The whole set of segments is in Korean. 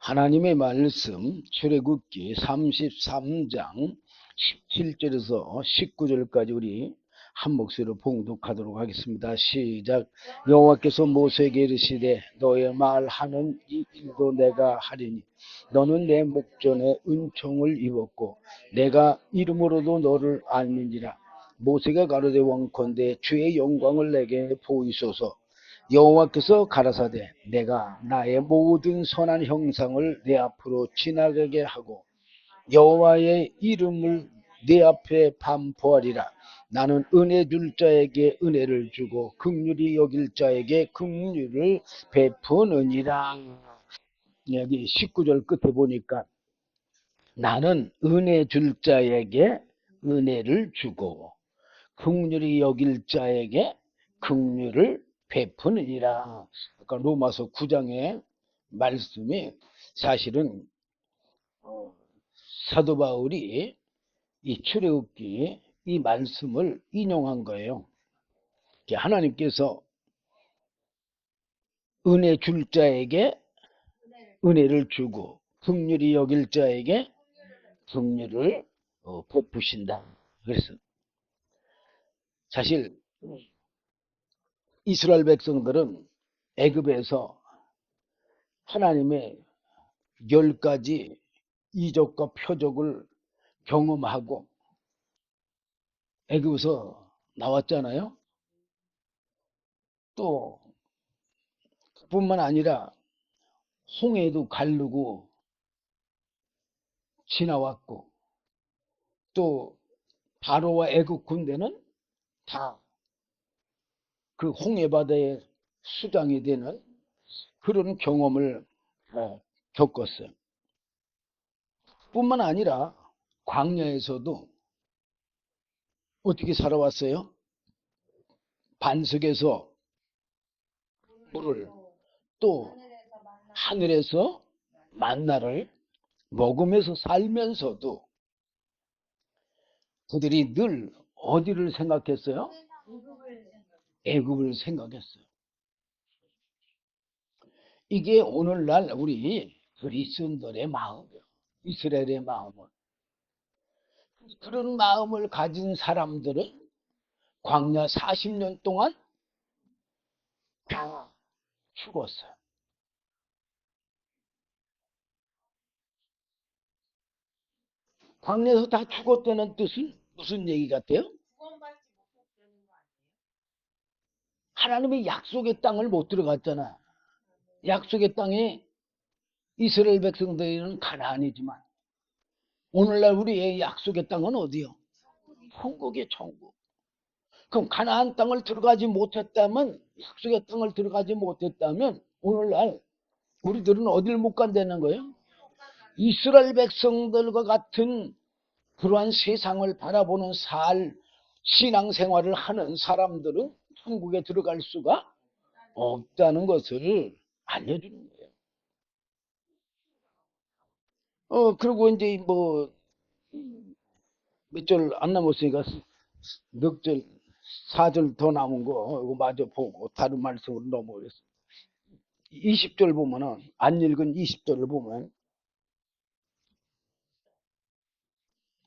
하나님의 말씀 출애굽기 33장 17절에서 19절까지 우리 한 목소리로 봉독하도록 하겠습니다. 시작. 여호와께서 모세에게 이르시되 너의 말하는 이 일도 내가 하리니 너는 내 목전에 은총을 입었고 내가 이름으로도 너를 알미니라. 모세가 가로되 원컨대 주의 영광을 내게 보이소서. 여호와께서 가라사대 내가 나의 모든 선한 형상을 내 앞으로 지나가게 하고 여호와의 이름을 내 앞에 반포하리라. 나는 은혜 줄 자에게 은혜를 주고 긍휼히 여길 자에게 긍휼을 베푸느니라. 여기 19절 끝에 보니까 나는 은혜 줄 자에게 은혜를 주고 긍휼히 여길 자에게 긍휼을 베푸느니라. 아까 로마서 9장의 말씀이 사실은 사도 바울이 이 출애굽기 이 말씀을 인용한 거예요. 하나님께서 은혜 줄 자에게 은혜를 주고 긍휼히 여길 자에게 긍휼을 베푸신다. 그래서 사실 이스라엘 백성들은 애굽에서 하나님의 10가지 이적과 표적을 경험하고 애굽에서 나왔잖아요. 또 그뿐만 아니라 홍해도 가르고 지나왔고 또 바로와 애굽 군대는 다 그 홍해 바다의 수장이 되는 그런 경험을 겪었어요. 뿐만 아니라 광야에서도 어떻게 살아왔어요? 반석에서 물을 또 하늘에서 만나를 먹으면서 살면서도 그들이 늘 어디를 생각했어요? 애굽을 생각했어요. 이게 오늘날 우리 그리스도인들의 마음이에요. 이스라엘의 마음은. 그런 마음을 가진 사람들은 광야 40년 동안 다 죽었어요. 광야에서 다 죽었다는 뜻은 무슨 얘기 같아요? 하나님의 약속의 땅을 못 들어갔잖아. 약속의 땅에 이스라엘 백성들은 가나안이지만 오늘날 우리의 약속의 땅은 어디요? 천국이에요, 천국. 그럼 가나안 땅을 들어가지 못했다면, 약속의 땅을 들어가지 못했다면 오늘날 우리들은 어디를 못 간다는 거예요? 이스라엘 백성들과 같은 그러한 세상을 바라보는 신앙생활을 하는 사람들은 천국에 들어갈 수가 없다는 것을 알려주는 거예요. 그리고 이제 뭐 몇 절 안 남았으니까 몇 절, 4절 더 남은 거 이거 마저 보고 다른 말씀으로 넘어오겠습니다. 20절 보면은, 안 읽은 20절을 보면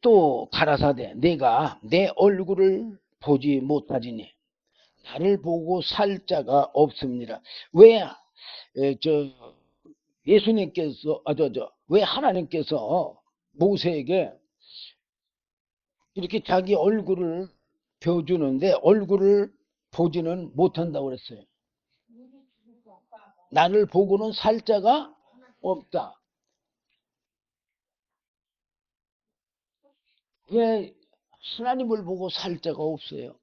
또 가라사대 내가 내 얼굴을 보지 못하리니 나를 보고 살 자가 없습니다. 왜 예수님께서 왜 하나님께서 모세에게 이렇게 자기 얼굴을 보여주는데 얼굴을 보지는 못한다고 그랬어요. 나를 보고는 살 자가 없다. 왜 하나님을 보고 살 자가 없어요?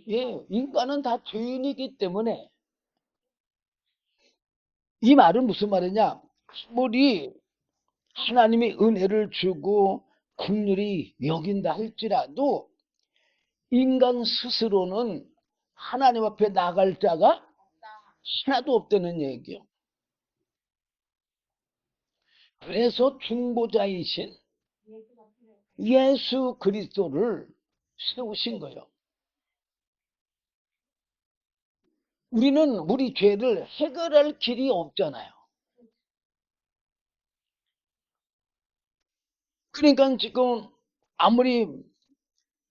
예, 인간은 다 죄인이기 때문에. 이 말은 무슨 말이냐? 아무리 하나님이 은혜를 주고 긍휼히 여긴다 할지라도 인간 스스로는 하나님 앞에 나갈 자가 하나도 없다는 얘기요. 그래서 중보자이신 예수 그리스도를 세우신 거예요. 우리는 우리 죄를 해결할 길이 없잖아요. 그러니까 지금 아무리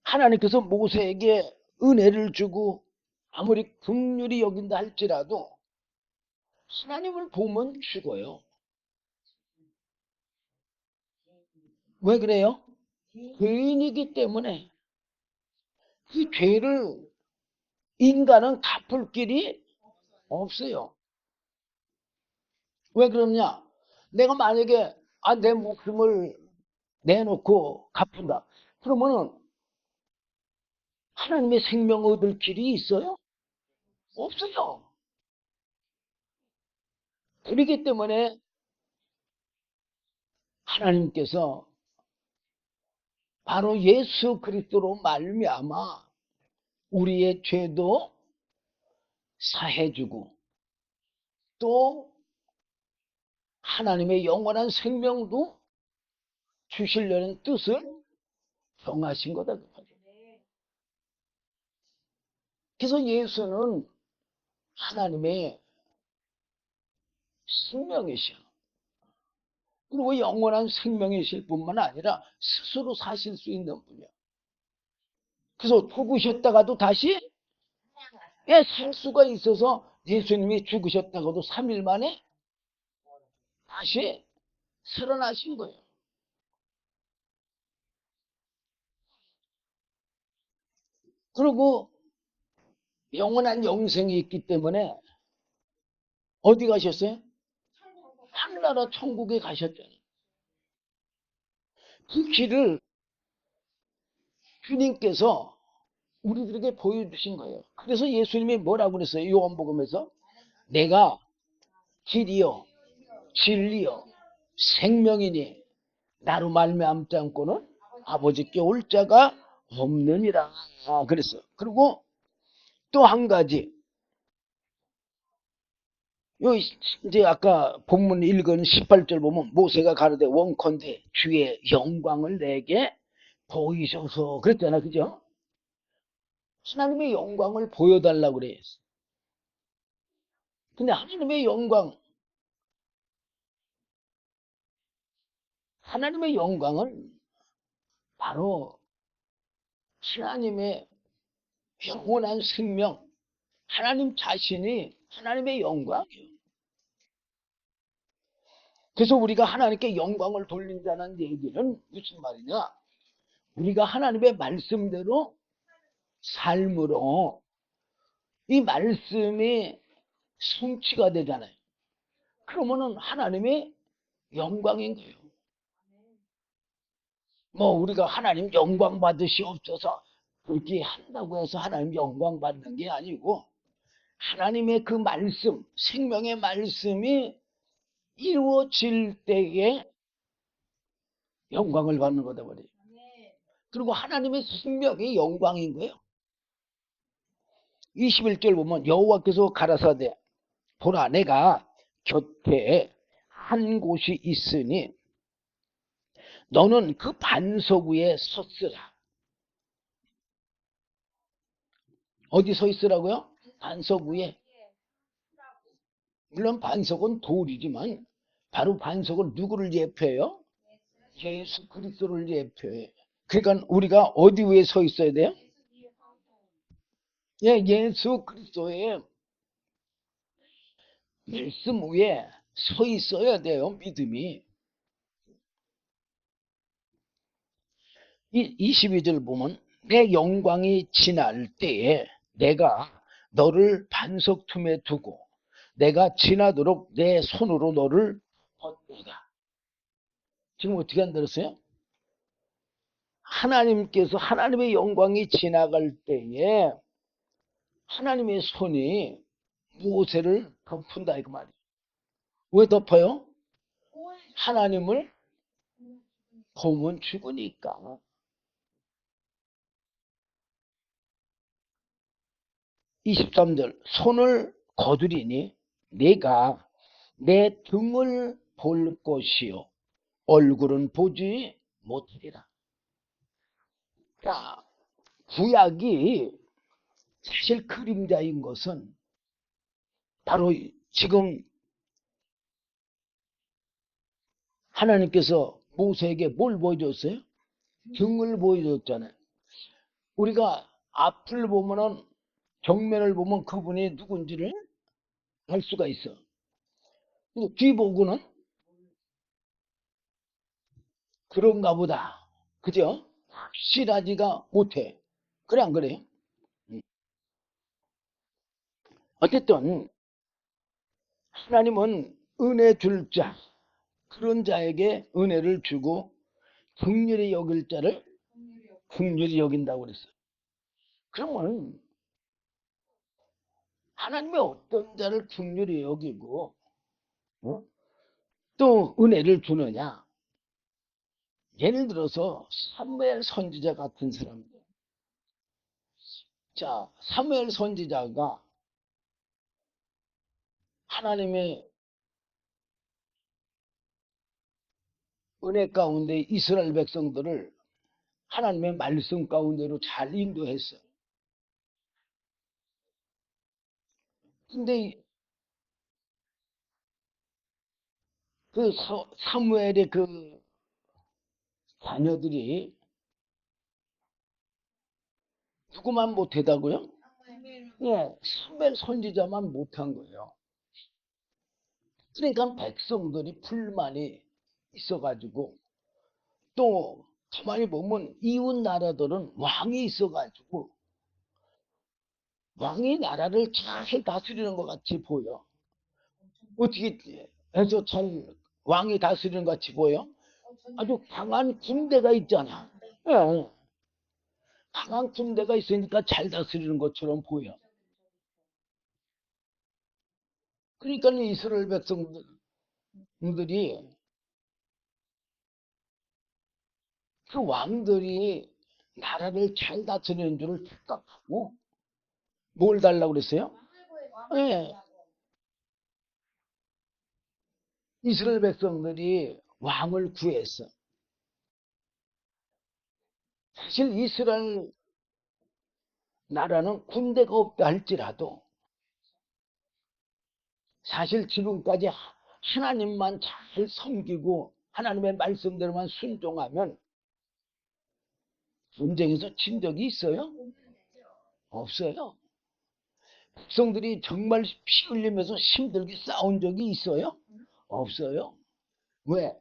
하나님께서 모세에게 은혜를 주고 아무리 긍휼히 여긴다 할지라도 하나님을 보면 죽어요. 왜 그래요? 죄인이기 때문에 그 죄를 인간은 갚을 길이 없어요. 왜 그러냐? 내가 만약에 내 목숨을 내놓고 갚은다. 그러면은 하나님의 생명 얻을 길이 있어요? 없어요. 그렇기 때문에 하나님께서 바로 예수 그리스도로 말미암아 우리의 죄도 사해주고 또 하나님의 영원한 생명도 주시려는 뜻을 정하신 거다. 그래서 예수는 하나님의 생명이시여. 그리고 영원한 생명이실 뿐만 아니라 스스로 사실 수 있는 분이야. 그래서 죽으셨다가도 다시 살 수가 있어서 예수님이 죽으셨다가도 3일 만에 다시 살아나신 거예요. 그리고 영원한 영생이 있기 때문에 어디 가셨어요? 하늘나라 천국에 가셨잖아요. 그 길을 주님께서 우리들에게 보여주신 거예요. 그래서 예수님이 뭐라고 그랬어요? 요한복음에서 내가 길이요 진리요 생명이니 나로 말미암지 않고는 아버지께 올 자가 없느니라 그랬어요. 그리고 또 한 가지 이제 아까 본문 읽은 18절 보면 모세가 가로되 원컨대 주의 영광을 내게 보이셔서 그랬잖아. 그죠? 하나님의 영광을 보여달라고 그래. 근데 하나님의 영광은 바로 하나님의 영원한 생명, 하나님 자신이 하나님의 영광이에요. 그래서 우리가 하나님께 영광을 돌린다는 얘기는 무슨 말이냐? 우리가 하나님의 말씀대로 삶으로 이 말씀이 성취가 되잖아요. 그러면은 하나님의 영광인 거예요. 뭐 우리가 하나님 영광 받으시옵소서 그렇게 한다고 해서 하나님 영광 받는 게 아니고 하나님의 그 말씀, 생명의 말씀이 이루어질 때에 영광을 받는 거다 말이에요. 그리고 하나님의 생명이 영광인 거예요. 21절 보면 여호와께서 가라사대 보라 내가 곁에 한 곳이 있으니 너는 그 반석 위에 섰으라. 어디 서 있으라고요? 반석 위에. 물론 반석은 돌이지만 바로 반석은 누구를 예표해요? 예수 그리스도를 예표해. 그러니까 우리가 어디 위에 서 있어야 돼요? 예수 그리스도의 말씀 위에 서 있어야 돼요. 믿음이. 22절 보면 내 영광이 지날 때에 내가 너를 반석 틈에 두고 내가 지나도록 내 손으로 너를 뻗대가. 지금 어떻게 안 들었어요? 하나님께서 하나님의 영광이 지나갈 때에 하나님의 손이 모세를 덮은다 이거 말이에요. 왜 덮어요? 하나님을 보면 죽으니까. 23절 손을 거두리니 내가 내 등을 볼 것이요 얼굴은 보지 못하리라. 자, 구약이 사실 그림자인 것은 바로 지금 하나님께서 모세에게 뭘 보여줬어요? 등을 보여줬잖아요. 우리가 앞을 보면은 정면을 보면 그분이 누군지를 알 수가 있어. 근데 뒤 보고는 그런가 보다. 그죠? 확실하지가 못해. 그래 안 그래요? 어쨌든 하나님은 은혜 줄 자, 그런 자에게 은혜를 주고 긍휼히 여길 자를 긍휼히 여긴다고 그랬어요. 그러면 하나님이 어떤 자를 긍휼히 여기고 어? 또 은혜를 주느냐? 예를 들어서 사무엘 선지자 같은 사람들. 자, 사무엘 선지자가 하나님의 은혜 가운데 이스라엘 백성들을 하나님의 말씀 가운데로 잘 인도했어요. 근데 그 사무엘의 그 자녀들이 누구만 못하다고요? 예, 사무엘 선지자만 못한 거예요. 그러니까 백성들이 불만이 있어가지고 또 가만히 보면 이웃 나라들은 왕이 있어가지고 왕이 나라를 잘 다스리는 것 같이 보여. 어떻게 해서 잘 왕이 다스리는 것 같이 보여? 아주 강한 군대가 있잖아. 예, 강한 군대가 있으니까 잘 다스리는 것처럼 보여. 그러니까 이스라엘 백성들이 그 왕들이 나라를 잘 다스리는 줄을 착각하고 뭘 달라고 그랬어요? 예, 이스라엘 백성들이 왕을 구했어. 사실 이스라엘 나라는 군대가 없다 할지라도 사실 지금까지 하나님만 잘 섬기고 하나님의 말씀대로만 순종하면 전쟁에서 진 적이 있어요? 없어요. 백성들이 정말 피 흘리면서 힘들게 싸운 적이 있어요? 없어요. 왜?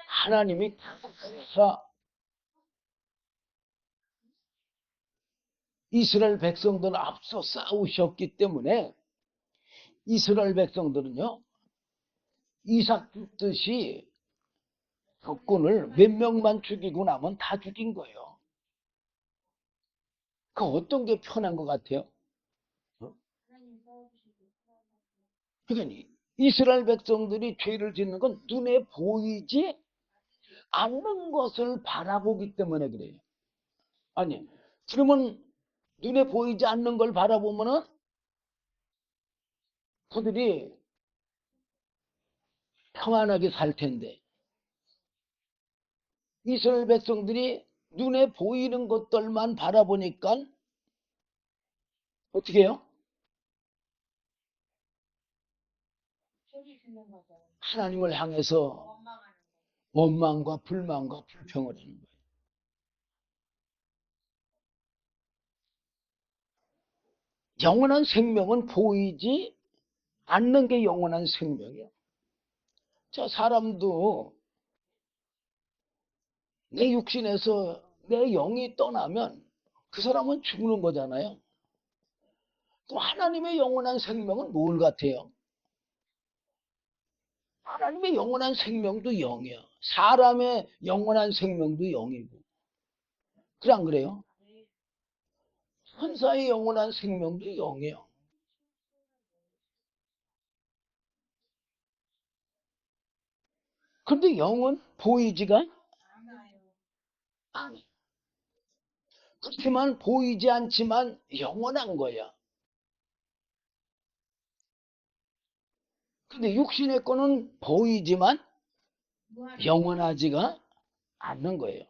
하나님이 다 이스라엘 백성들을 앞서 싸우셨기 때문에 이스라엘 백성들은요, 이삭 죽듯이 적군을 몇 명만 죽이고 나면 다 죽인 거예요. 그 어떤 게 편한 것 같아요? 어? 그러니까 이스라엘 백성들이 죄를 짓는 건 눈에 보이지 않는 것을 바라보기 때문에 그래요. 아니, 그러면 눈에 보이지 않는 걸 바라보면은 그들이 평안하게 살 텐데 이스라엘 백성들이 눈에 보이는 것들만 바라보니까 어떻게 해요? 하나님을 향해서 원망과 불만과 불평을 하는 거예요. 영원한 생명은 보이지 않는 게 영원한 생명이에요. 자, 사람도 내 육신에서 내 영이 떠나면 그 사람은 죽는 거잖아요. 또 하나님의 영원한 생명은 뭘 같아요? 하나님의 영원한 생명도 영이야. 사람의 영원한 생명도 영이고. 그래 안 그래요? 천사의 영원한 생명도 영이에요. 근데 영은 보이지가 않아. 그렇지만 보이지 않지만 영원한 거야. 근데 육신의 거는 보이지만 영원하지가 않는 거예요.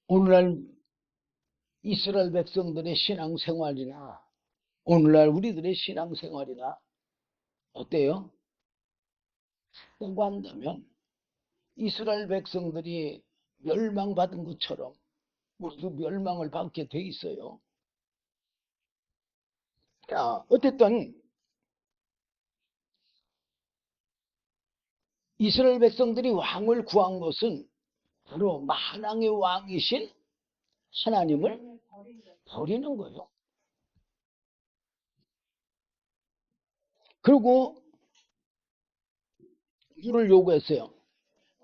오늘날 이스라엘 백성들의 신앙생활이나 오늘날 우리들의 신앙생활이나 어때요? 라고 한다면 이스라엘 백성들이 멸망받은 것처럼 우리도 멸망을 받게 돼 있어요. 자, 어쨌든 이스라엘 백성들이 왕을 구한 것은 바로 만왕의 왕이신 하나님을 버리는 거예요. 그리고 물을 요구했어요.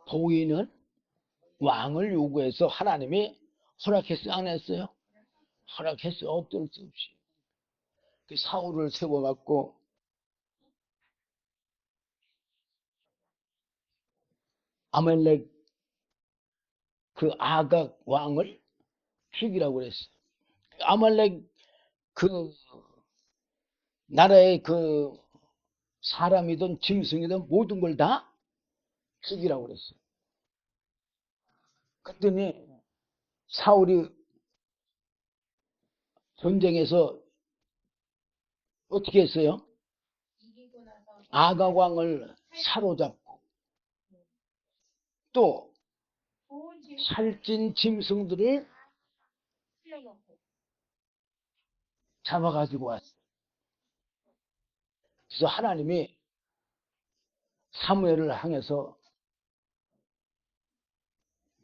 보이는 왕을 요구해서 하나님이 허락했어요? 안 했어요? 허락했어요. 어쩔 수 없이. 그 사울을 세워갖고 아말렉 그 아각 왕을 죽이라고 그랬어요. 아말렉 그 나라의 그 사람이든 짐승이든 모든 걸 다 죽이라고 그랬어요. 그랬더니 사울이 전쟁에서 어떻게 했어요? 아각 왕을 사로잡고 또 살찐 짐승들을 잡아가지고 왔어요. 그래서 하나님이 사무엘을 향해서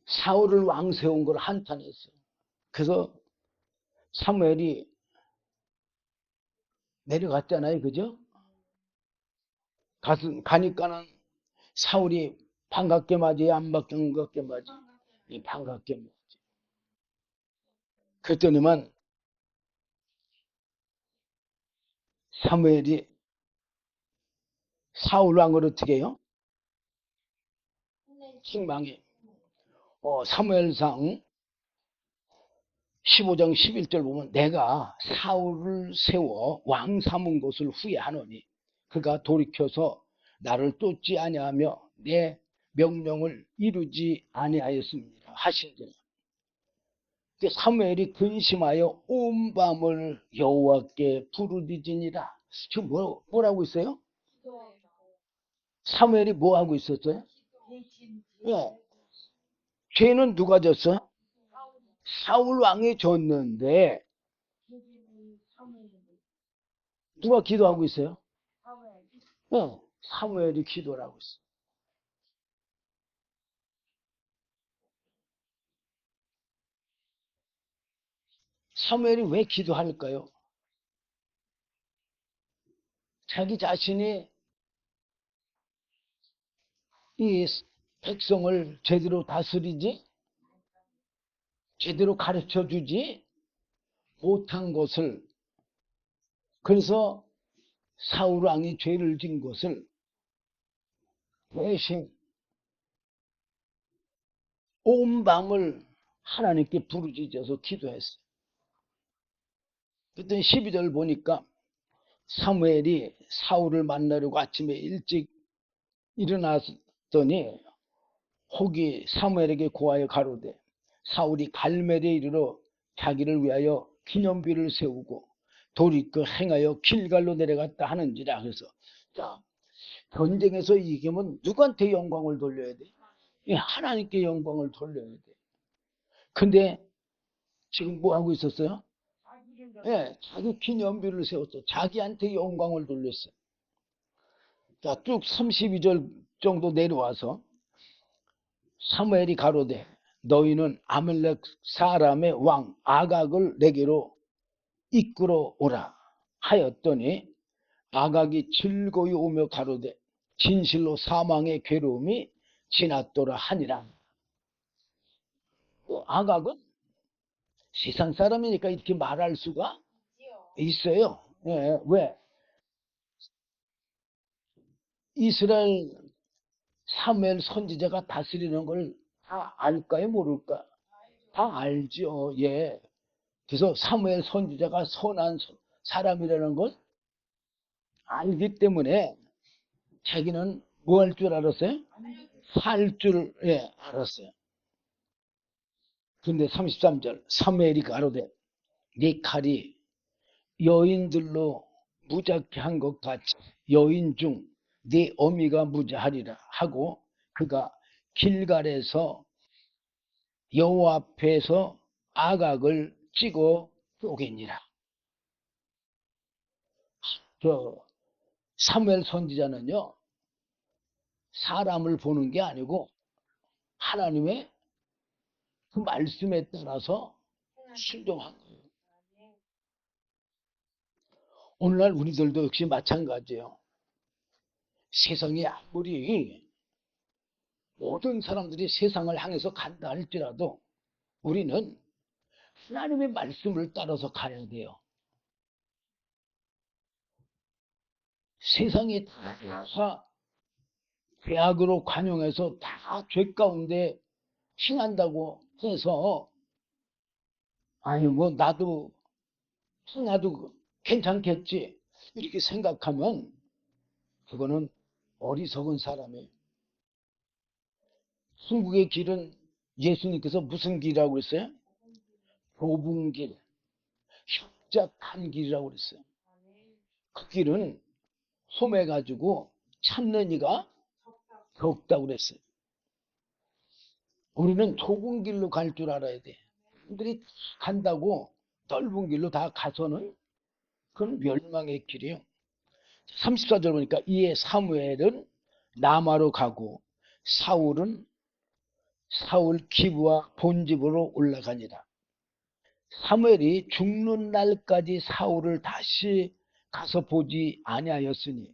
사울을 왕 세운 걸 한탄했어요. 그래서 사무엘이 내려갔잖아요. 그죠? 가니까는 사울이 반갑게 맞아요? 안 반갑게 맞아요? 반갑게 맞아요. 그랬더니만 사무엘이 사울 왕을 어떻게 해요? 책망해. 사무엘상 15장 11절 보면 내가 사울을 세워 왕 삼은 것을 후회하노니 그가 돌이켜서 나를 쫓지 아니하며 내 명령을 이루지 아니하였습니다 하신지라. 사무엘이 근심하여 온 밤을 여호와께 부르짖으니라. 지금 뭐라고 있어요? 사무엘이 뭐 하고 있었어요? 예. 죄는 누가 졌어? 사울 왕이 졌는데 누가 기도하고 있어요? 예. 사무엘이 기도를 하고 있어요. 사무엘이 왜 기도할까요? 자기 자신이 이 백성을 제대로 다스리지, 제대로 가르쳐 주지 못한 것을, 그래서 사울 왕이 죄를 진 것을 대신 온 밤을 하나님께 부르짖어서 기도했어요. 그랬더니 12절 보니까 사무엘이 사울을 만나려고 아침에 일찍 일어났더니 혹이 사무엘에게 고하여 가로되 사울이 갈멜에 이르러 자기를 위하여 기념비를 세우고 돌이켜 행하여 길갈로 내려갔다 하는지라. 그래서 자, 전쟁에서 이기면 누구한테 영광을 돌려야 돼? 하나님께 영광을 돌려야 돼. 근데 지금 뭐 하고 있었어요? 예, 자기 기념비를 세웠어. 자기한테 영광을 돌렸어. 자, 쭉 32절 정도 내려와서 사무엘이 가로되 너희는 아말렉 사람의 왕 아각을 내게로 이끌어 오라 하였더니 아각이 즐거이 오며 가로되 진실로 사망의 괴로움이 지났도라 하니라. 아각은 세상 사람이니까 이렇게 말할 수가 있어요. 예, 왜? 이스라엘 사무엘 선지자가 다스리는 걸 다 알까요? 모를까? 다 알죠. 예. 그래서 사무엘 선지자가 선한 사람이라는 걸 알기 때문에 자기는 뭐 할 줄 알았어요? 살 줄, 예, 알았어요. 근데 33절 사무엘이 가로되 네 칼이 여인들로 무작게 한 것 같이 여인 중 네 어미가 무자하리라 하고 그가 길갈에서 여호와 앞에서 아각을 찍어 쪼개니라. 저 사무엘 선지자는요, 사람을 보는 게 아니고 하나님의 그 말씀에 따라서 순종한 거예요. 오늘날 우리들도 역시 마찬가지예요. 세상이 아무리 모든 사람들이 세상을 향해서 간다 할지라도 우리는 하나님의 말씀을 따라서 가야 돼요. 세상이 다 죄악으로 관용해서 다 죄 가운데 행한다고 해서 아니 뭐 나도 괜찮겠지 이렇게 생각하면 그거는 어리석은 사람이에요. 천국의 길은 예수님께서 무슨 길이라고 그랬어요? 좁은 길, 협착한 길이라고 그랬어요. 그 길은 험해가지고 찾는 이가 적다고 그랬어요. 우리는 좁은 길로 갈 줄 알아야 돼. 사람들이 간다고 넓은 길로 다 가서는 그건 멸망의 길이에요. 34절 보니까 이에 사무엘은 남아로 가고 사울은 사울 기브와 본집으로 올라가니라. 사무엘이 죽는 날까지 사울을 다시 가서 보지 아니하였으니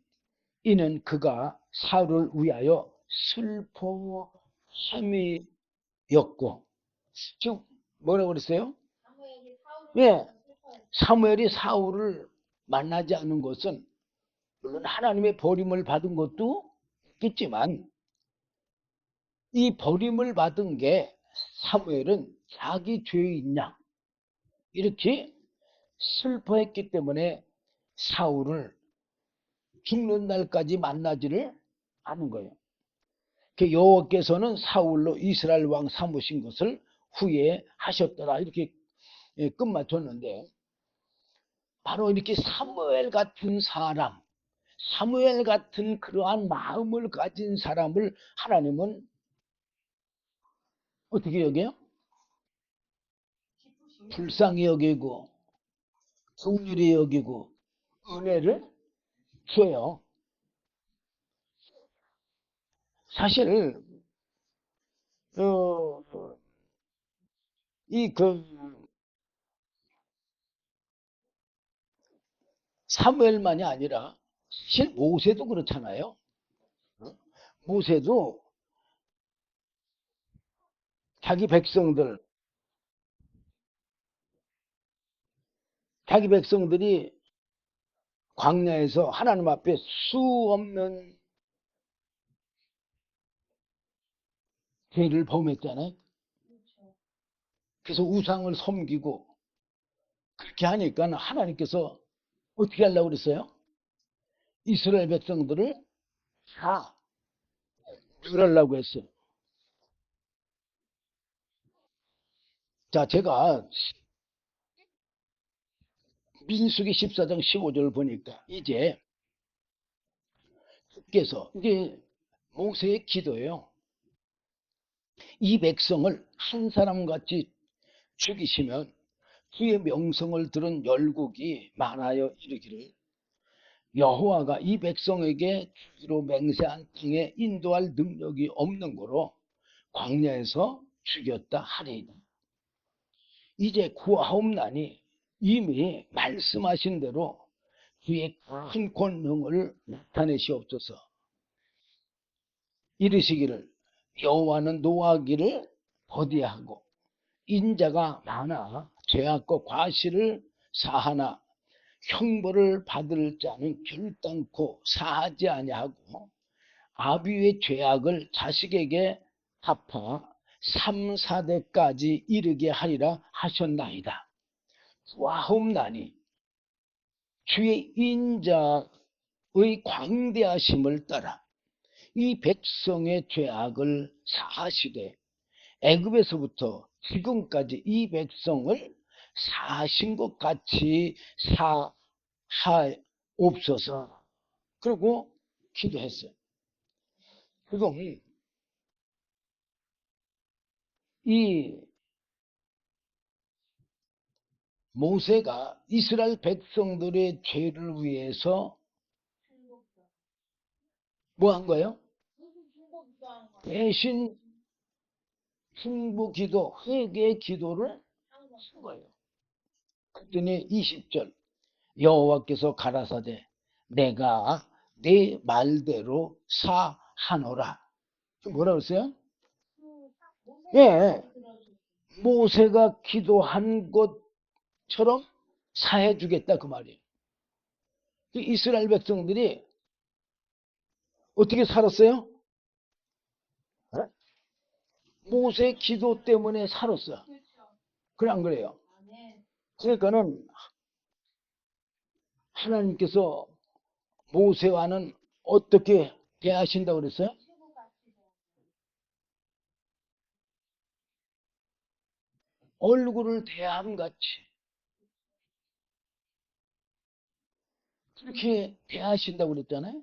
이는 그가 사울을 위하여 슬퍼함이었고. 지금 뭐라고 그랬어요? 예, 사무엘이 사울을 만나지 않은 것은 물론 하나님의 버림을 받은 것도 있겠지만 이 버림을 받은 게 사무엘은 자기 죄에 있냐 이렇게 슬퍼했기 때문에 사울을 죽는 날까지 만나지를 않은 거예요. 그 여호와께서는 사울로 이스라엘 왕 삼으신 것을 후회하셨더라 이렇게 끝마쳤는데 바로 이렇게 사무엘 같은 사람, 사무엘 같은 그러한 마음을 가진 사람을 하나님은 어떻게 여겨요? 불쌍히 여기고 긍휼히 여기고 은혜를 줘요. 사실 이그 사무엘만이 아니라 사실 모세도 그렇잖아요. 모세도 자기 백성들이 광야에서 하나님 앞에 수없는 죄를 범했잖아요. 그래서 우상을 섬기고 그렇게 하니까 하나님께서 어떻게 하려고 그랬어요? 이스라엘 백성들을 다 멸하려고 했어요. 자, 제가 민수기 14장 15절을 보니까 이제 주께서 이게 모세의 기도예요. 이 백성을 한 사람같이 죽이시면 주의 명성을 들은 열국이 많아여 이르기를 여호와가 이 백성에게 주기로 맹세한 땅에 인도할 능력이 없는 거로 광야에서 죽였다 하리이다. 이제 구하옵나니 이미 말씀하신 대로 주의 큰 권능을 나타내시옵소서. 이르시기를 여호와는 노하기를 더디하고 인자가 많아 죄악과 과실을 사하나 형벌을 받을 자는 결단코 사하지 아니하고 아비의 죄악을 자식에게 갚아 3, 4대까지 이르게 하리라 하셨나이다. 와홈나니 주의 인자의 광대하심을 따라 이 백성의 죄악을 사하시되 애굽에서부터 지금까지 이 백성을 사하신 것 같이 하옵소서. 그리고 기도했어요. 그리고 이 모세가 이스라엘 백성들의 죄를 위해서 뭐 한 거예요? 대신 중보기도, 회개 기도를 한 거예요. 그랬더니 20절 여호와께서 가라사대 내가 네 말대로 사하노라. 뭐라 그랬어요? 예, 모세가 기도한 것처럼 사해 주겠다 그 말이에요. 이스라엘 백성들이 어떻게 살았어요? 모세 기도 때문에 살았어. 그래 안 그래요? 그러니까는 하나님께서 모세와는 어떻게 대하신다고 그랬어요? 얼굴을 대함같이 그렇게 대하신다고 그랬잖아요.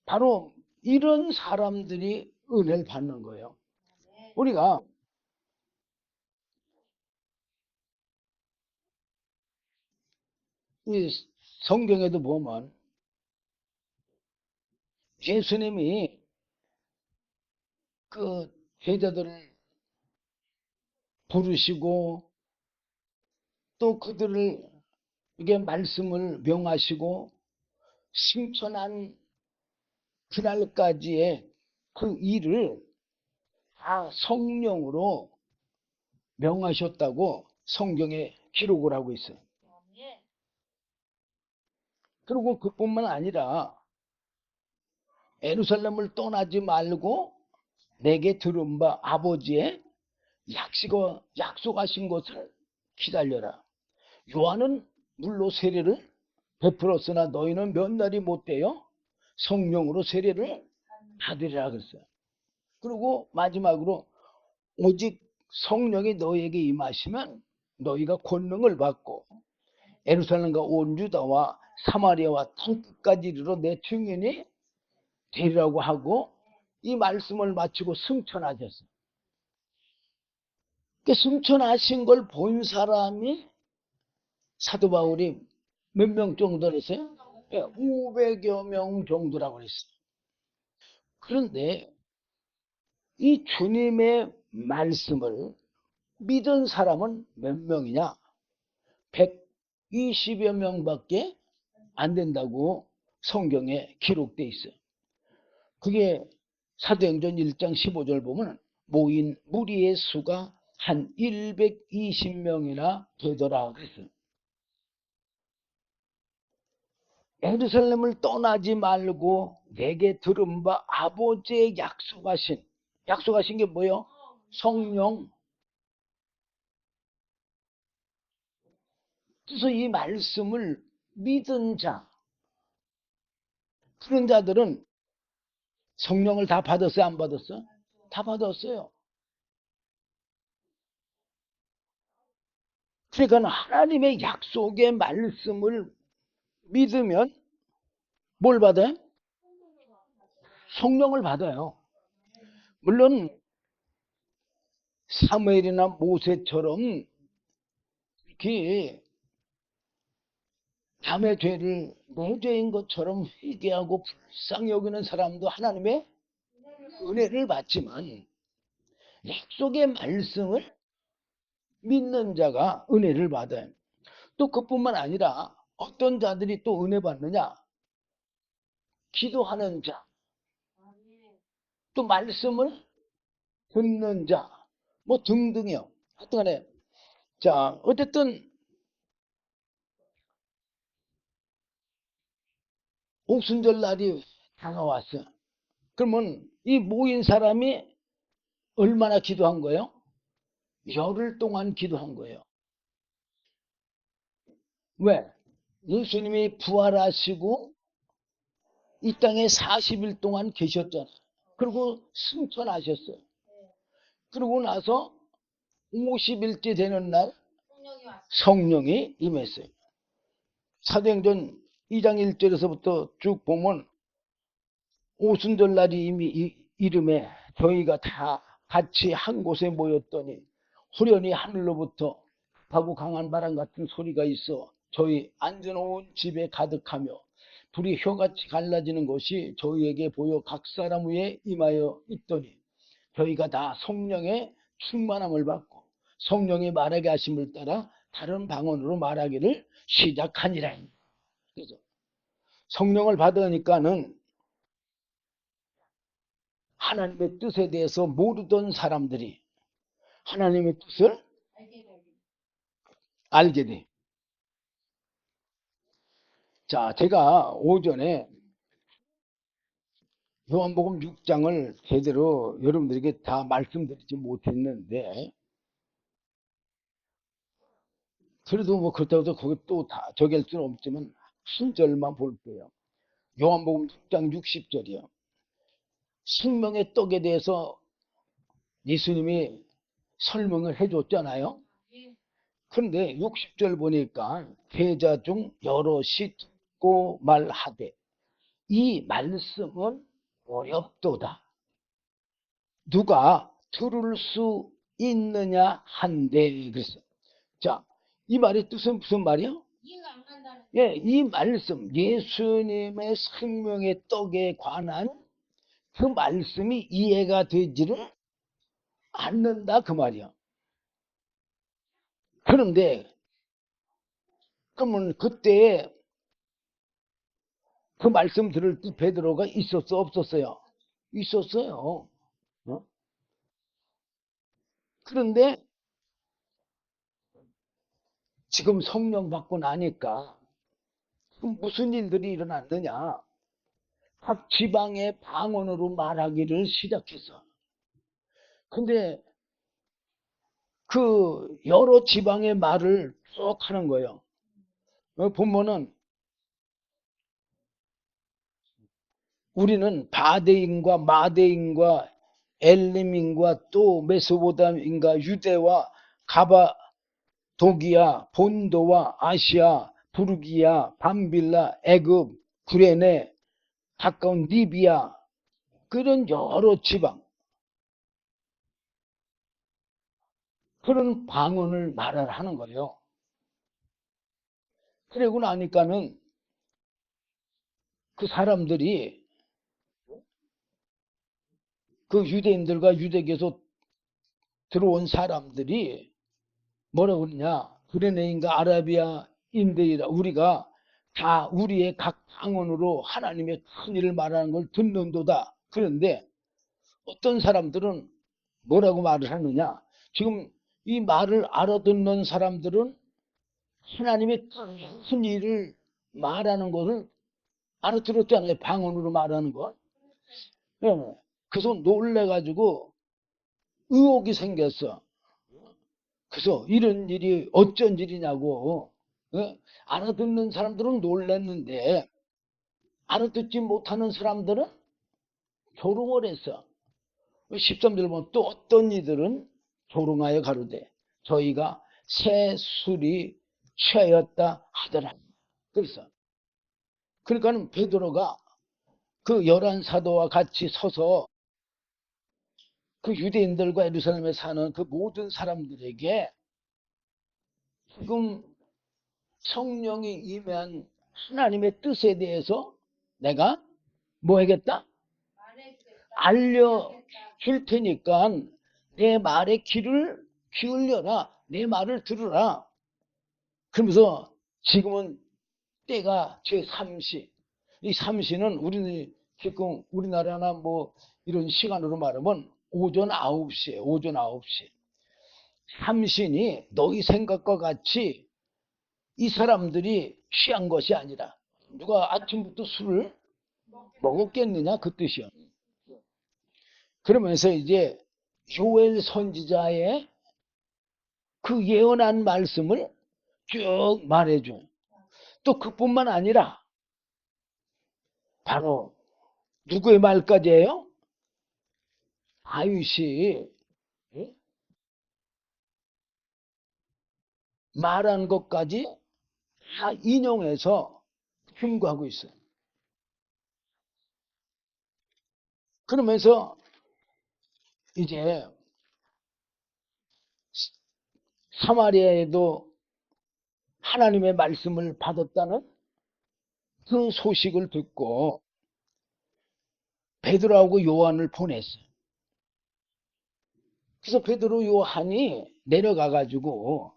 바로 이런 사람들이 은혜를 받는 거예요. 우리가 이 성경에도 보면 예수님이 그 제자들을 부르시고 또 그들을 이게 말씀을 명하시고 승천한 그날까지의 그 일을 다 성령으로 명하셨다고 성경에 기록을 하고 있어요. 그리고 그뿐만 아니라 예루살렘을 떠나지 말고 내게 들은 바 아버지의 약속하신 것을 기다려라. 요한은 물로 세례를 베풀었으나 너희는 몇 날이 못 되어 성령으로 세례를 받으리라 그랬어요. 그리고 마지막으로 오직 성령이 너희에게 임하시면 너희가 권능을 받고 예루살렘과 온 유다와 사마리아와 땅끝까지 이르러 내 증인이 되리라고 하고 이 말씀을 마치고 승천하셨어요. 그 승천하신 걸 본 사람이 사도 바울이 몇 명 정도 했어요? 500여 명 정도라고 그랬어요. 그런데 이 주님의 말씀을 믿은 사람은 몇 명이냐? 120여 명밖에 안 된다고 성경에 기록돼 있어요. 그게 사도행전 1장 15절 보면 모인 무리의 수가 한 120명이나 되더라 그랬어요. 예루살렘을 떠나지 말고 내게 들은 바 아버지의 약속하신 게 뭐예요? 성령. 그래서 이 말씀을 믿은 자, 그런 자들은 성령을 다 받았어요? 안 받았어요? 다 받았어요. 그러니까 하나님의 약속의 말씀을 믿으면 뭘 받아요? 성령을 받아요. 물론 사무엘이나 모세처럼 이렇게 남의 죄를 내 죄인 것처럼 회개하고 불쌍히 여기는 사람도 하나님의 은혜를 받지만 약속의 말씀을 믿는 자가 은혜를 받아요. 또 그뿐만 아니라 어떤 자들이 또 은혜 받느냐? 기도하는 자, 또 말씀을 듣는 자, 뭐 등등이요. 하여튼간에 자 어쨌든 옥순절 날이 다가왔어. 그러면 이 모인 사람이 얼마나 기도한 거예요? 열흘 동안 기도한 거예요. 왜? 예수님이 부활하시고 이 땅에 40일 동안 계셨잖아요. 그리고 승천하셨어요. 그러고 나서 50일째 되는 날 성령이 임했어요. 사도행전 2장 1절에서부터 쭉 보면 오순절날이 이미 이름에 저희가 다 같이 한 곳에 모였더니 후련히 하늘로부터 하고 강한 바람 같은 소리가 있어 저희 앉아놓은 집에 가득하며 불이 혀같이 갈라지는 것이 저희에게 보여 각 사람 위에 임하여 있더니 저희가 다 성령의 충만함을 받고 성령의 말하게 하심을 따라 다른 방언으로 말하기를 시작하니라. 그래서 성령을 받으니까는 하나님의 뜻에 대해서 모르던 사람들이 하나님의 뜻을 알게 돼. 자, 제가 오전에 요한복음 6장을 제대로 여러분들에게 다 말씀드리지 못했는데, 그래도 뭐 그렇다고 해서 거기 또 다 저기할 수는 없지만 한 절만 볼게요. 요한복음 6장 60절이요. 생명의 떡에 대해서 예수님이 설명을 해줬잖아요. 그런데 60절 보니까 제자 중 여럿이 듣고 말하되 이 말씀은 어렵도다. 누가 들을 수 있느냐 한데 그랬어. 자, 이 말의 뜻은 무슨 말이요? 예, 이 말씀 예수님의 생명의 떡에 관한 그 말씀이 이해가 되지를 않는다 그 말이야. 그런데 그러면 그때 그 말씀 들을 때 베드로가 있었어 없었어요? 있었어요. 어? 그런데 지금 성령 받고 나니까 무슨 일들이 일어났느냐? 각 지방의 방언으로 말하기를 시작했어. 근데 그 여러 지방의 말을 쭉 하는 거예요. 보면은 우리는 바데인과 마데인과 엘림인과 또 메소보담인과 유대와 가바도기아, 본도와 아시아, 부르기아, 밤빌라, 애굽, 구레네, 가까운 리비아 그런 여러 지방 그런 방언을 말을 하는 거예요. 그러고 나니까는 그 사람들이 그 유대인들과 유대교에서 들어온 사람들이 뭐라고 그러냐 구레네인가 아라비아인들이라 우리가 다 우리의 각 방언으로 하나님의 큰 일을 말하는 걸 듣는도다. 그런데 어떤 사람들은 뭐라고 말을 하느냐 지금 이 말을 알아듣는 사람들은 하나님의 큰 일을 말하는 것을 알아들었잖아요. 방언으로 말하는 것. 예. 그래서 놀래가지고 의혹이 생겼어. 그래서 이런 일이 어쩐 일이냐고. 예? 알아듣는 사람들은 놀랐는데 알아듣지 못하는 사람들은 조롱을 했어. 13절 보면 또 어떤 이들은 조롱하여 가로되 저희가 새 술이 취하였다 하더라. 그래서 그러니까는 베드로가 그 11사도와 같이 서서 그 유대인들과 예루살렘에 사는 그 모든 사람들에게 지금 성령이 임한 하나님의 뜻에 대해서 내가 뭐 하겠다? 알려줄 테니까 내 말에 귀를 기울여라. 내 말을 들으라. 그러면서 지금은 때가 제3시. 이 3시는 우리 지금 우리나라나 뭐 이런 시간으로 말하면 오전 9시에 오전 9시. 삼신이 너희 생각과 같이 이 사람들이 취한 것이 아니라 누가 아침부터 술을 먹었겠느냐 그 뜻이요. 그러면서 이제 요엘 선지자의 그 예언한 말씀을 쭉 말해줘. 또 그뿐만 아니라 바로 누구의 말까지예요? 다윗이 말한 것까지 다 인용해서 증거하고 있어요. 그러면서 이제 사마리아에도 하나님의 말씀을 받았다는 그 소식을 듣고 베드로하고 요한을 보냈어요. 그래서 베드로 요한이 내려가 가지고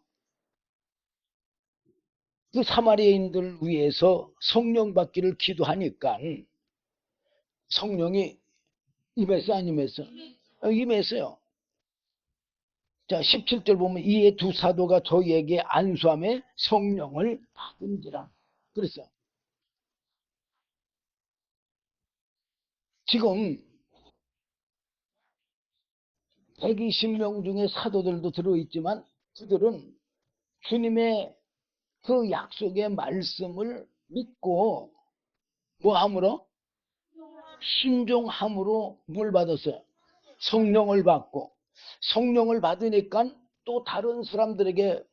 그 사마리아인들 위해서 성령 받기를 기도하니까 성령이 임했어, 안 임했어? 임했어요. 자, 17절 보면 이에 두 사도가 저희에게 안수함에 성령을 받은지라. 그랬어요. 지금 120명 중에 사도들도 들어있지만 그들은 주님의 그 약속의 말씀을 믿고 뭐 함으로? 순종함으로 뭘 받았어요? 성령을 받고 성령을 받으니까 또 다른 사람들에게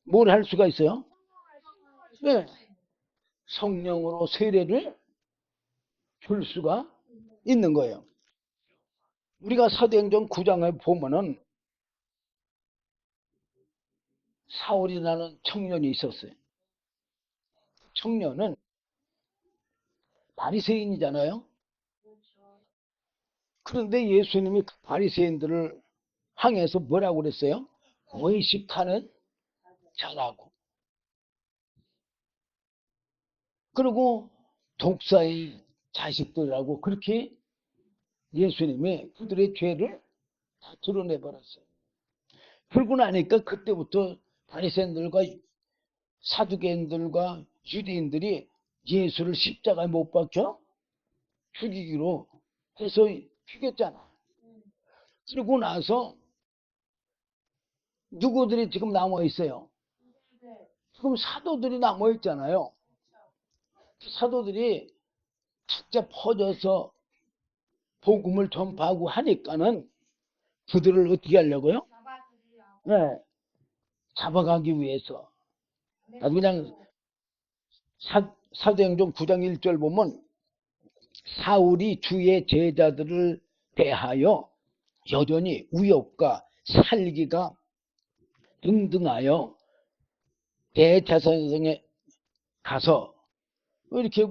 뭘 할 수가 있어요? 네. 성령으로 세례를 줄 수가 있는 거예요. 우리가 사도행전 9장에 보면은 사울이라는 청년이 있었어요. 청년은 바리새인이잖아요. 그런데 예수님이 그 바리새인들을 향해서 뭐라고 그랬어요? 외식하는 자라고. 그리고 독사의 자식들이라고 그렇게 예수님이 그들의 죄를 다 드러내버렸어요. 그러고 나니까 그때부터 바리새인들과 사두개인들과 유대인들이 예수를 십자가에 못 박혀 죽이기로 해서 죽였잖아. 그러고 나서 누구들이 지금 남아 있어요? 지금 사도들이 남아 있잖아요. 사도들이 각자 퍼져서 복음을 전파하고 하니까는 그들을 어떻게 하려고요? 네, 잡아가기 위해서. 나도 그냥 사도행전 9장 1절 보면 사울이 주의 제자들을 대하여 여전히 위협과 살기가 등등하여 대제사장에 가서 이렇게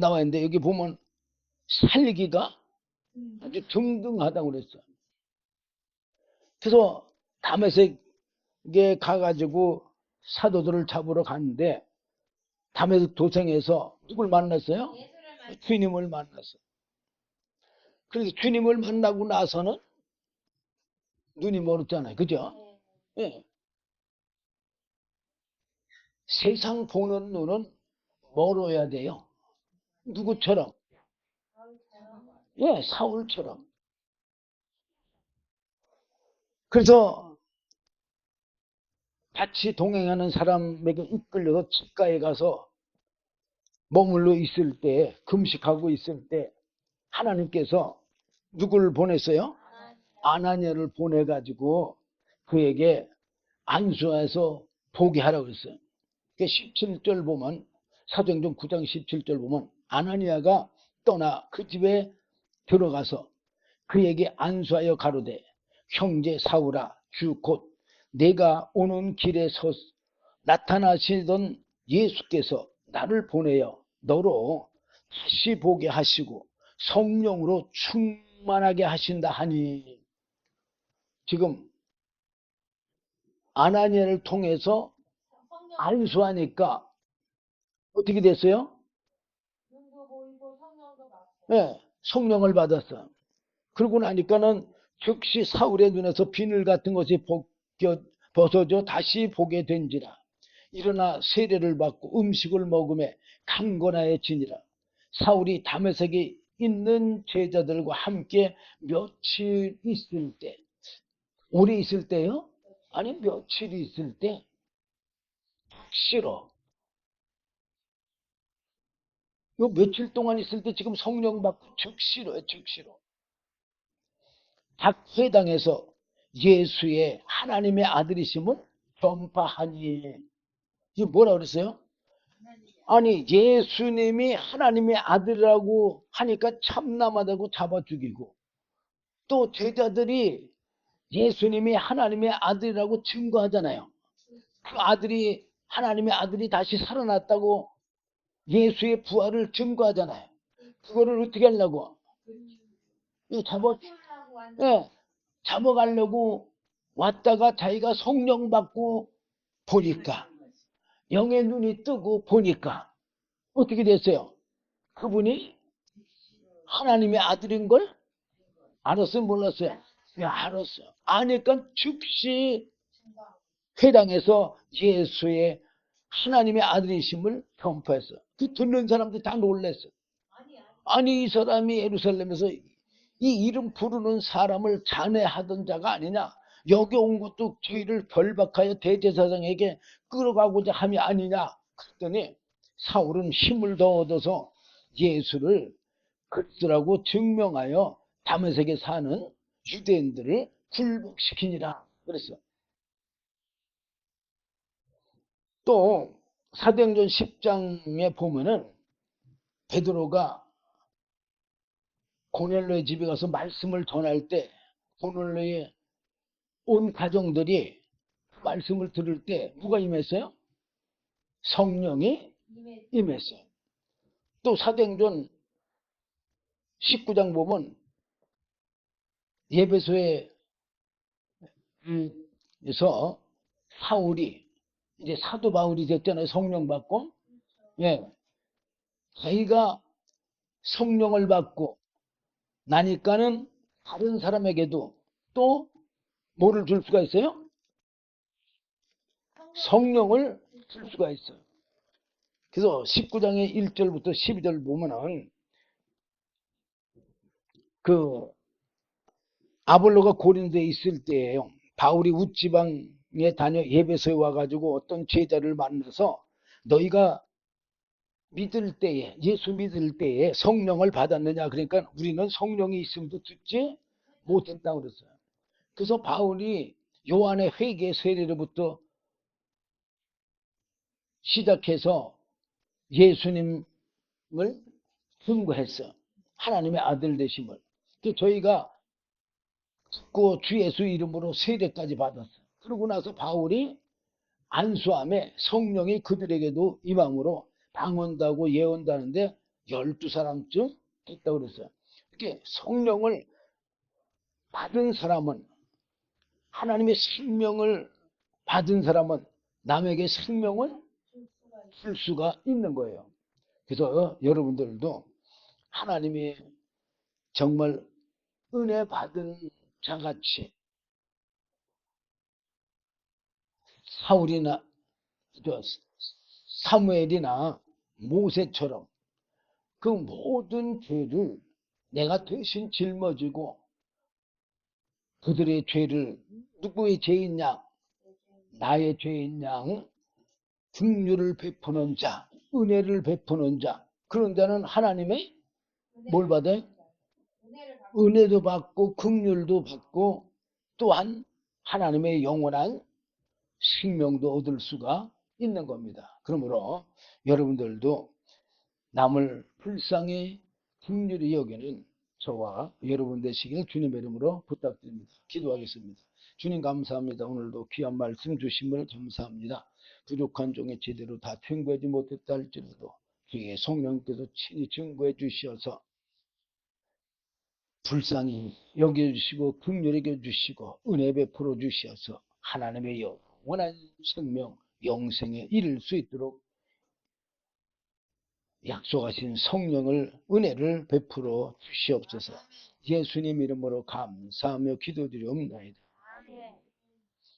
나와 있는데 여기 보면 살기가 아주 등등하다고 그랬어. 그래서 다메섹에 가가지고 사도들을 잡으러 갔는데 다메섹 도성에서 누굴 만났어요? 주님을 만났어요. 그래서 주님을 만나고 나서는 눈이 멀었잖아요. 그죠? 네. 세상 보는 눈은 멀어야 돼요. 누구처럼? 예, 사울처럼. 그래서 같이 동행하는 사람에게 이끌려서 집가에 가서 머물러 있을 때, 금식하고 있을 때 하나님께서 누구를 보냈어요? 아나니아를 보내가지고 그에게 안수해서 보게 하라고 그랬어요. 17절 보면 사도행전 9장 17절 보면 아나니아가 떠나 그 집에 들어가서 그에게 안수하여 가로되 형제 사울아 주 곧 내가 오는 길에 나타나시던 예수께서 나를 보내어 너로 다시 보게 하시고 성령으로 충만하게 하신다 하니 지금 아나니아를 통해서 안수하니까 어떻게 됐어요? 네, 성령을 받았어. 그러고 나니까는 즉시 사울의 눈에서 비늘 같은 것이 벗어져 다시 보게 된지라. 일어나 세례를 받고 음식을 먹음에 강건하여지니라. 사울이 다메섹에 있는 제자들과 함께 며칠 있을 때, 오래 있을 때요? 아니 며칠 있을 때 싫어. 요 며칠 동안 있을 때 지금 성령 받고 즉시로요, 즉시로. 각 회당에서 예수의 하나님의 아들이심을 전파하니. 이게 뭐라 그랬어요? 아니 예수님이 하나님의 아들이라고 하니까 참남하다고 잡아 죽이고, 또 제자들이 예수님이 하나님의 아들이라고 증거하잖아요. 그 아들이 하나님의 아들이 다시 살아났다고 예수의 부활을 증거하잖아요. 그거를 어떻게 하려고? 잡아, 예, 잡아가려고 왔다가 자기가 성령 받고 보니까, 영의 눈이 뜨고 보니까 어떻게 됐어요? 그분이 하나님의 아들인 걸 알았어요? 몰랐어요? 예, 알았어요. 아니까 즉시 회당에서 예수의 하나님의 아들이심을 전파했어요. 그 듣는 사람들이 다 놀랐어요. 아니 이 사람이 예루살렘에서 이 이름 부르는 사람을 잔해하던 자가 아니냐, 여기 온 것도 저희를 결박하여 대제사장에게 끌어가고자 함이 아니냐. 그랬더니 사울은 힘을 더 얻어서 예수를 그리스도라고 증명하여 다메섹에 사는 유대인들을 굴복시키니라 그랬어. 또 사도행전 10장에 보면은 베드로가 고넬로의 집에 가서 말씀을 전할 때 고넬로의 온 가정들이 말씀을 들을 때 누가 임했어요? 성령이 임했어요. 또 사도행전 19장 보면 예배소에서 사울이 이제 사도 바울이 됐잖아요. 성령 받고. 예. 자기가 성령을 받고 나니까는 다른 사람에게도 또 뭐를 줄 수가 있어요? 성령을 줄 수가 있어요. 그래서 19장의 1절부터 12절 보면은 그 아볼로가 고린도에 있을 때예요. 바울이 웃지방에 다녀 예배소에 와가지고 어떤 제자를 만나서 너희가 믿을 때에, 예수 믿을 때에 성령을 받았느냐. 그러니까 우리는 성령이 있음도 듣지 못했다고 그랬어요. 그래서 바울이 요한의 회개 세례로부터 시작해서 예수님을 증거했어. 하나님의 아들 되심을. 저희가 그 주 예수 이름으로 세례까지 받았어요. 그러고 나서 바울이 안수함에 성령이 그들에게도 임함으로 방언다고 예언다는데 12사람쯤 했다고 그랬어요. 이렇게 성령을 받은 사람은, 하나님의 생명을 받은 사람은 남에게 생명을 줄 수가 있는 거예요. 그래서 여러분들도 하나님이 정말 은혜 받은 자같이 사울이나 사무엘이나 모세처럼 그 모든 죄를 내가 대신 짊어지고 그들의 죄를, 누구의 죄인 양? 나의 죄인 양 긍휼을 베푸는 자, 은혜를 베푸는 자, 그런 자는 하나님의 뭘 받아요? 은혜도 받고 긍휼도 받고 또한 하나님의 영원한 생명도 얻을 수가 있는 겁니다. 그러므로 여러분들도 남을 불쌍히 긍휼히 여기는 저와 여러분 되시길 주님의 이름으로 부탁드립니다. 기도하겠습니다. 주님 감사합니다. 오늘도 귀한 말씀 주심을 감사합니다. 부족한 종에 제대로 다 증거하지 못했다 할지라도 주의 성령께서 친히 증거해 주셔서 불쌍히 여겨주시고 긍휼히 여겨주시고 은혜 베풀어 주셔서 하나님의 영원한 생명 영생에 이를 수 있도록 약속하신 성령을, 은혜를 베풀어 주시옵소서. 예수님 이름으로 감사하며 기도드리옵나이다.